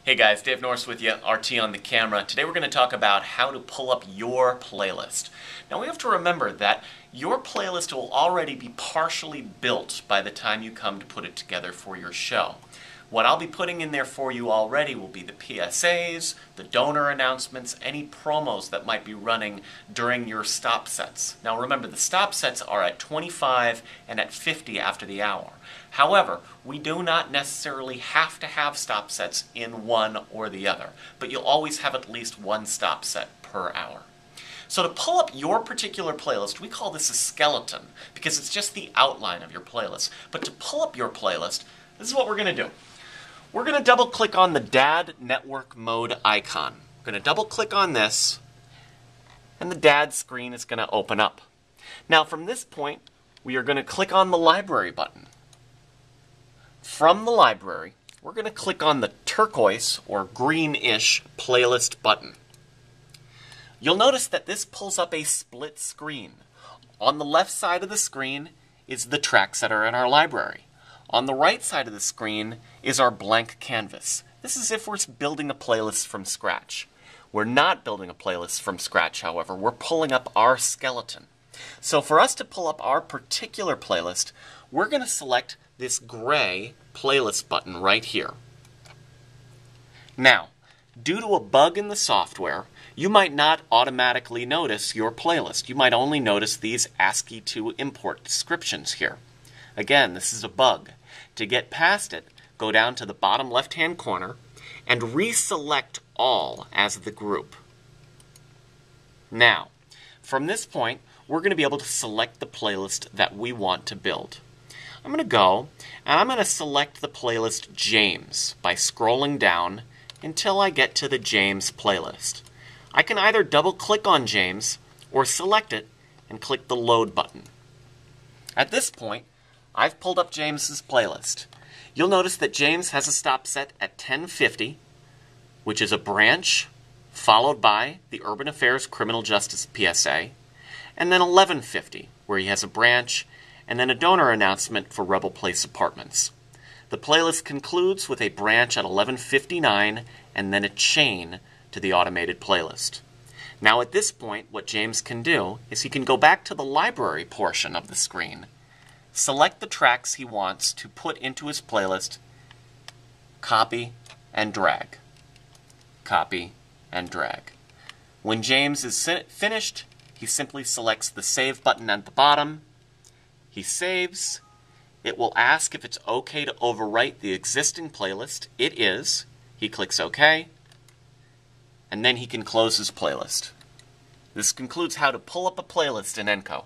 Hey guys, Dave Norris with you, RT on the camera. Today we're going to talk about how to pull up your playlist. Now we have to remember that your playlist will already be partially built by the time you come to put it together for your show. What I'll be putting in there for you already will be the PSAs, the donor announcements, any promos that might be running during your stop sets. Now remember, the stop sets are at 25 and at 50 after the hour. However, we do not necessarily have to have stop sets in one or the other, but you'll always have at least one stop set per hour. So to pull up your particular playlist, we call this a skeleton because it's just the outline of your playlist. But to pull up your playlist, this is what we're going to do. We're going to double click on the DAD network mode icon. We're going to double click on this, and the DAD screen is going to open up. Now from this point, we are going to click on the library button. From the library, we're going to click on the turquoise or greenish playlist button. You'll notice that this pulls up a split screen. On the left side of the screen is the tracks that are in our library. On the right side of the screen is our blank canvas. This is if we're building a playlist from scratch. We're not building a playlist from scratch, however. We're pulling up our skeleton. So for us to pull up our particular playlist, we're going to select this gray playlist button right here. Now, due to a bug in the software, you might not automatically notice your playlist. You might only notice these ASCII to import descriptions here. Again, this is a bug. To get past it, go down to the bottom left-hand corner and reselect all as the group. Now, from this point, we're going to be able to select the playlist that we want to build. I'm going to go and I'm going to select the playlist James by scrolling down until I get to the James playlist. I can either double click on James or select it and click the load button. At this point, I've pulled up James's playlist. You'll notice that James has a stop set at 1050, which is a branch followed by the Urban Affairs Criminal Justice PSA, and then 1150, where he has a branch and then a donor announcement for Rebel Place Apartments. The playlist concludes with a branch at 1159 and then a chain to the automated playlist. Now at this point, what James can do is he can go back to the library portion of the screen, select the tracks he wants to put into his playlist, copy and drag. Copy and drag. When James is finished, he simply selects the save button at the bottom. He saves. It will ask if it's okay to overwrite the existing playlist. It is. He clicks OK, and then he can close his playlist. This concludes how to pull up a playlist in Enco.